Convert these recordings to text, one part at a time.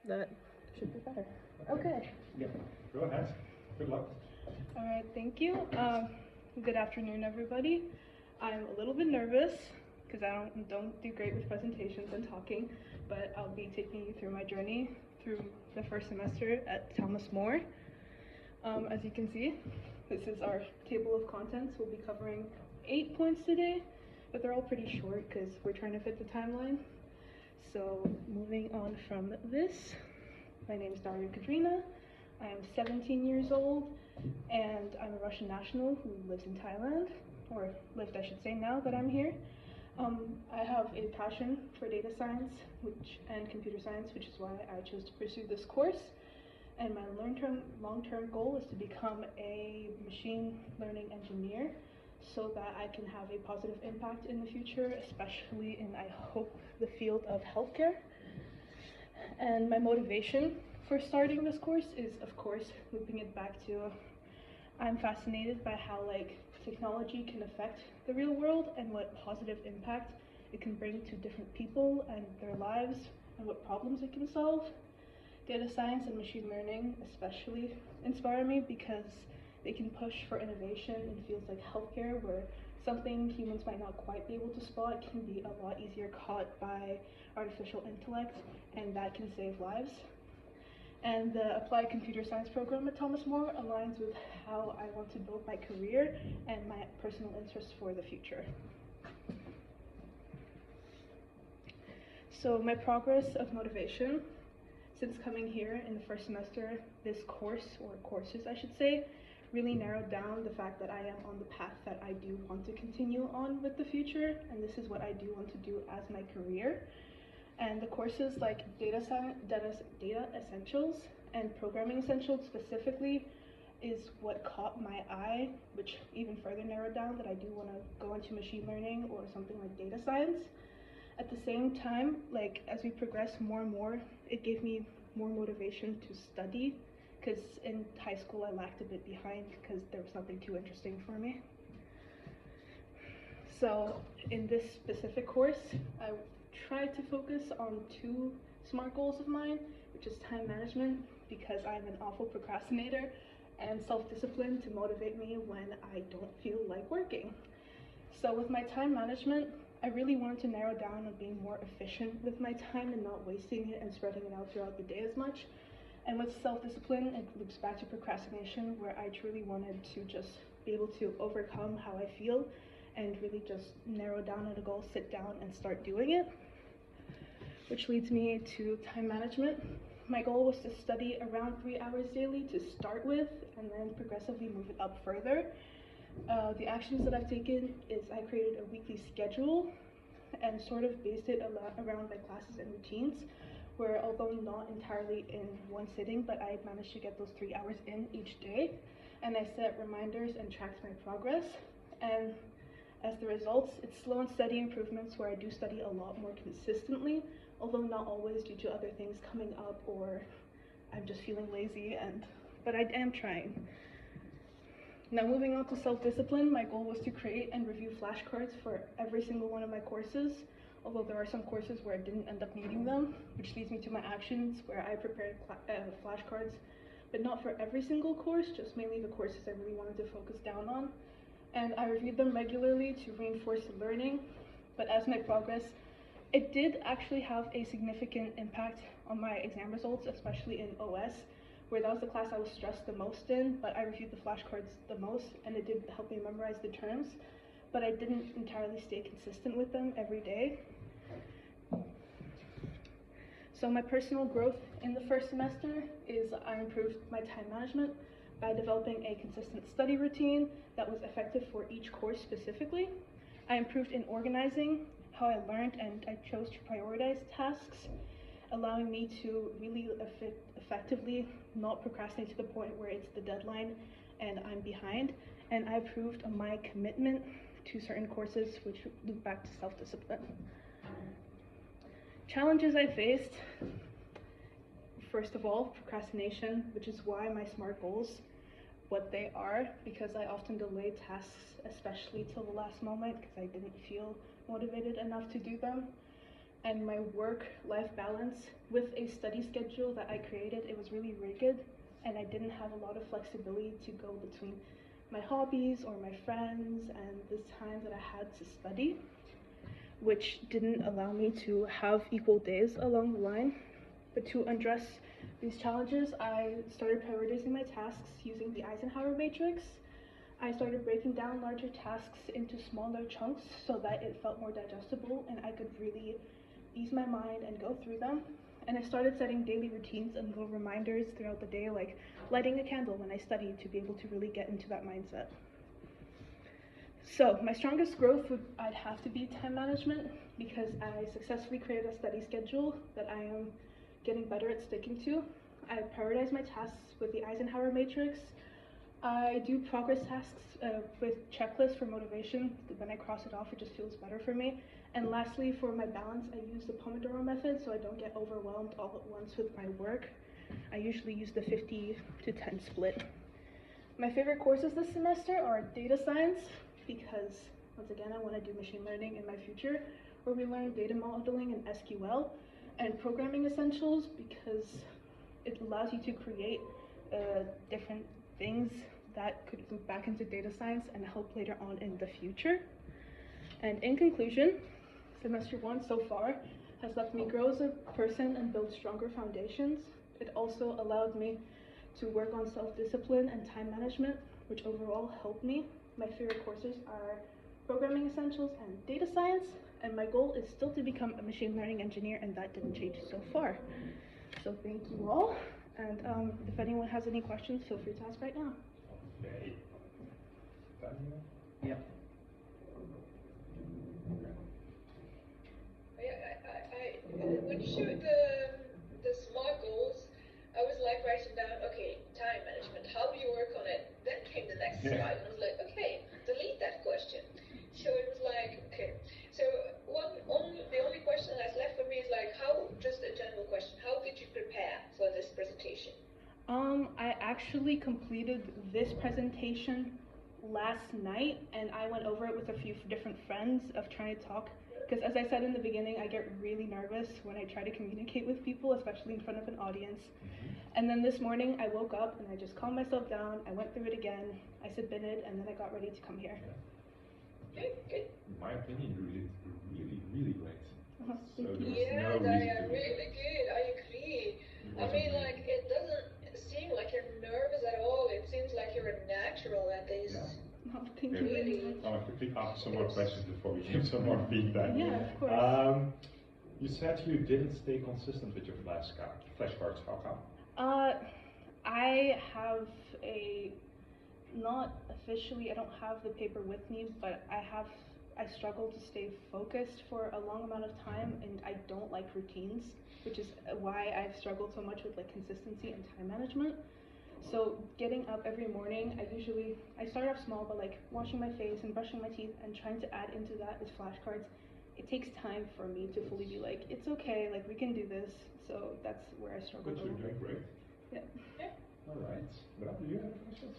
That should be better. Okay. Yeah, go ahead. Good luck. All right, thank you. Good afternoon, everybody. I'm a little bit nervous because I don't do great with presentations and talking, but I'll be taking you through my journey through the first semester at Thomas More. As you can see, this is our table of contents. We'll be covering 8 points today, but they're all pretty short because we're trying to fit the timeline. So moving on from this, my name is Daria Katrina. I am 17 years old, and I'm a Russian national who lives in Thailand, or lived, I should say, now that I'm here. I have a passion for data science and computer science, which is why I chose to pursue this course. And my long-term goal is to become a machine learning engineer so that I can have a positive impact in the future, especially in, I hope, the field of healthcare. And my motivation for starting this course is, of course, looping it back to I'm fascinated by how technology can affect the real world and what positive impact it can bring to different people and their lives and what problems it can solve. Data science and machine learning especially inspire me because they can push for innovation in fields like healthcare, where something humans might not quite be able to spot can be a lot easier caught by artificial intellect, and that can save lives. And the applied computer science program at Thomas More aligns with how I want to build my career and my personal interests for the future. So my progress of motivation since coming here in the first semester, this course, or courses I should say, really narrowed down the fact that I am on the path that I do want to continue on with the future, and this is what I do want to do as my career. And the courses like data essentials and programming essentials specifically is what caught my eye, which even further narrowed down that I do want to go into machine learning or something like data science. At the same time, as we progress more and more, it gave me more motivation to study, because in high school I lagged a bit behind because there was nothing too interesting for me. So in this specific course, I tried to focus on 2 SMART goals of mine, which is time management, because I'm an awful procrastinator, and self-discipline to motivate me when I don't feel like working. So with my time management, I really wanted to narrow down on being more efficient with my time and not wasting it and spreading it out throughout the day as much. And with self-discipline, it loops back to procrastination, where I truly wanted to just be able to overcome how I feel and really just narrow down on a goal, sit down and start doing it. Which leads me to time management. My goal was to study around 3 hours daily to start with, and then progressively move it up further. The actions that I've taken is I created a weekly schedule and sort of based it around my classes and routines, where although not entirely in one sitting, but I managed to get those 3 hours in each day. And I set reminders and tracked my progress. And as the results, it's slow and steady improvements where I do study a lot more consistently, although not always due to other things coming up or I'm just feeling lazy, but I am trying. Now moving on to self-discipline, my goal was to create and review flashcards for every single one of my courses, although there are some courses where I didn't end up needing them, which leads me to my actions where I prepared flashcards, but not for every single course, just mainly the courses I really wanted to focus down on. And I reviewed them regularly to reinforce the learning, but as my progress, it did actually have a significant impact on my exam results, especially in OS, where that was the class I was stressed the most in, but I reviewed the flashcards the most, and it did help me memorize the terms, but I didn't entirely stay consistent with them every day. So my personal growth in the first semester is I improved my time management by developing a consistent study routine that was effective for each course specifically. I improved in organizing how I learned, and I chose to prioritize tasks, allowing me to really effectively not procrastinate to the point where it's the deadline and I'm behind. And I improved on my commitment to certain courses, which loop back to self-discipline. Challenges I faced: first of all, procrastination, which is why my SMART goals, what they are, because I often delay tasks, especially till the last moment, because I didn't feel motivated enough to do them. and my work-life balance with a study schedule that I created, it was really rigid, and I didn't have a lot of flexibility to go between my hobbies or my friends and the time that I had to study, which didn't allow me to have equal days along the line. But to address these challenges, I started prioritizing my tasks using the Eisenhower matrix. I started breaking down larger tasks into smaller chunks so that it felt more digestible and I could really ease my mind and go through them. And I started setting daily routines and little reminders throughout the day, like lighting a candle when I studied to be able to really get into that mindset. So my strongest growth I'd have to be time management, because I successfully created a study schedule that I am getting better at sticking to. I prioritize my tasks with the Eisenhower matrix. I do progress tasks with checklists for motivation. When I cross it off, it just feels better for me. And lastly, for my balance, I use the Pomodoro method so I don't get overwhelmed all at once with my work. I usually use the 50-10 split. My favorite courses this semester are data science, because once again, I want to do machine learning in my future, where we learn data modeling and SQL, and programming essentials, because it allows you to create different things that could loop back into data science and help later on in the future. And in conclusion, semester 1 so far has left me grow as a person and build stronger foundations. It also allowed me to work on self-discipline and time management, which overall helped me. My favorite courses are programming essentials and data science, and my goal is still to become a machine learning engineer, and that didn't change so far. So thank you all, and if anyone has any questions, feel free to ask right now. Okay. Daniel? Yeah. When you showed the SMART goals, I was like writing down, okay, time management, how do you work on it? Then came the next slide, and I was like, okay, delete that question. So it was like, okay. So the only question that's left for me is like, just a general question, how did you prepare for this presentation? I actually completed this presentation last night, and I went over it with a few different friends of trying to talk. Because as I said in the beginning, I get really nervous when I try to communicate with people, especially in front of an audience. And then this morning I woke up and I just calmed myself down, I went through it again, I submitted, and then I got ready to come here. Good, good. In my opinion, you did really great. So there was Yeah, no they reason are to really good, I agree. It I wasn't mean, really- like, it doesn't seem like you're nervous at all. It seems like you're a natural at this. Yeah. Oh, thank you Really? very much. I want to quickly ask some more questions before we give some more feedback. Yeah, of course. You said you didn't stay consistent with your flashcards. How come? I have not officially, I don't have the paper with me, but I struggle to stay focused for a long amount of time, and I don't like routines, which is why I've struggled so much with like consistency and time management. So getting up every morning, I start off small, but like washing my face and brushing my teeth and trying to add into that is flashcards. It takes time for me to fully be like, it's okay, like we can do this. So that's where I struggle. Good, you're doing great. Yeah. All right. Brad, do you have questions?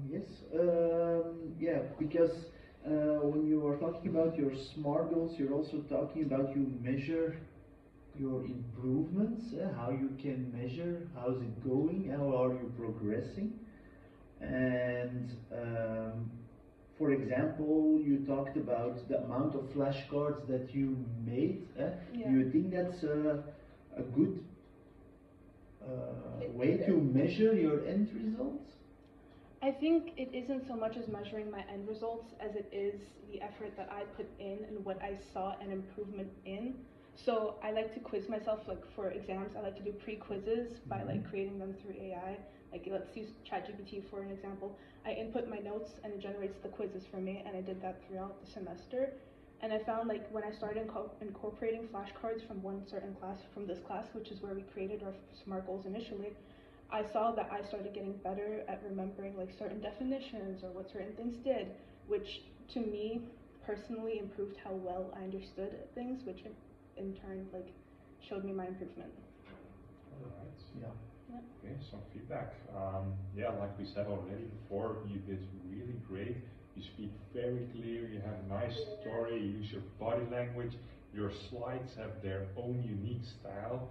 Yes. Yeah, because when you are talking about your SMART goals, you're also talking about you measure your improvements, how you can measure how's it going, how are you progressing, and for example, you talked about the amount of flashcards that you made. Yeah. Do you think that's a good way to measure your end results? I think it isn't so much as measuring my end results as it is the effort that I put in and what I saw an improvement in. So I like to quiz myself, like for exams, I like to do pre-quizzes by like creating them through AI. Like let's use ChatGPT for an example. I input my notes and it generates the quizzes for me, and I did that throughout the semester. And I found like when I started incorporating flashcards from one certain class, from this class, which is where we created our SMART goals initially, I saw that I started getting better at remembering like certain definitions or what certain things did, which to me personally improved how well I understood things, which in turn like showed me my improvement. All right. Yeah. Okay, some feedback. Yeah, like we said already before, you did really great. You speak very clear, you have a nice story, you use your body language, your slides have their own unique style.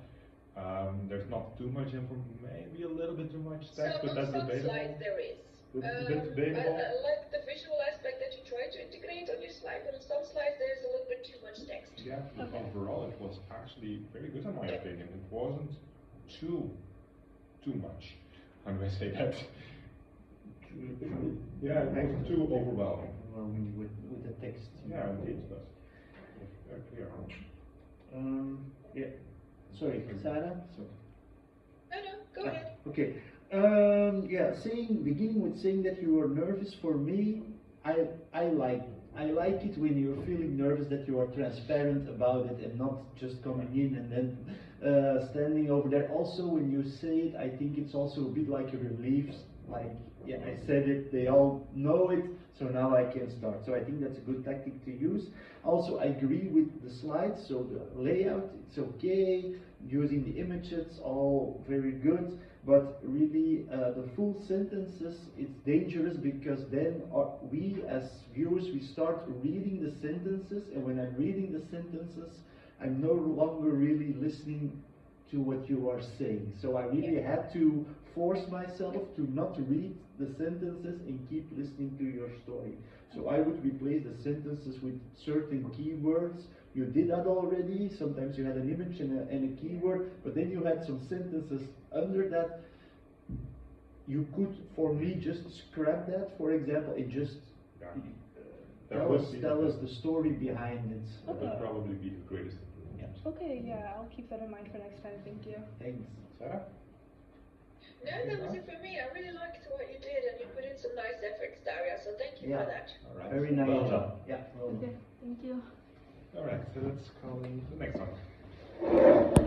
There's not too much info, maybe a little bit too much text, but that's some debatable. slides there is. That's debatable. I like the visual aspect that you try to integrate on your slide, but on some slides there's a little bit too much text. Yeah, but Okay. overall it was actually very good in my Yeah. opinion. It wasn't too much. How do I say that? Yeah, it wasn't too overwhelming. Overwhelming with the text. Yeah, indeed, that's very clear. Yeah. Sorry, Sarah. So. No, go ahead. Okay. Yeah, beginning with saying that you are nervous. For me, I like it when you're feeling nervous, that you are transparent about it and not just coming in and then standing over there. Also, when you say it, I think it's also a bit like a relief. Like, yeah, I said it, they all know it, so now I can start. So I think that's a good tactic to use. Also, I agree with the slides, so the layout, it's okay. Using the images, all very good. But really, the full sentences, it's dangerous because then we as viewers, we start reading the sentences, and when I'm reading the sentences, I'm no longer really listening to what you are saying. So I really had to force myself to not read the sentences and keep listening to your story. So I would replace the sentences with certain keywords. You did that already. Sometimes you had an image and a keyword, but then you had some sentences under that. You could, for me, just scrap that, for example, and just tell us the story behind it. That would Okay. probably be the greatest improvement. Okay, yeah, I'll keep that in mind for next time. Thank you. Thanks. Sarah? No, that was it for me. I really liked what you did, and you put in some nice efforts, Daria, so thank you Yeah. for that. All right. Very nice Well job. done. Yeah, well done. Okay, thank you. All right, so let's call in the next one.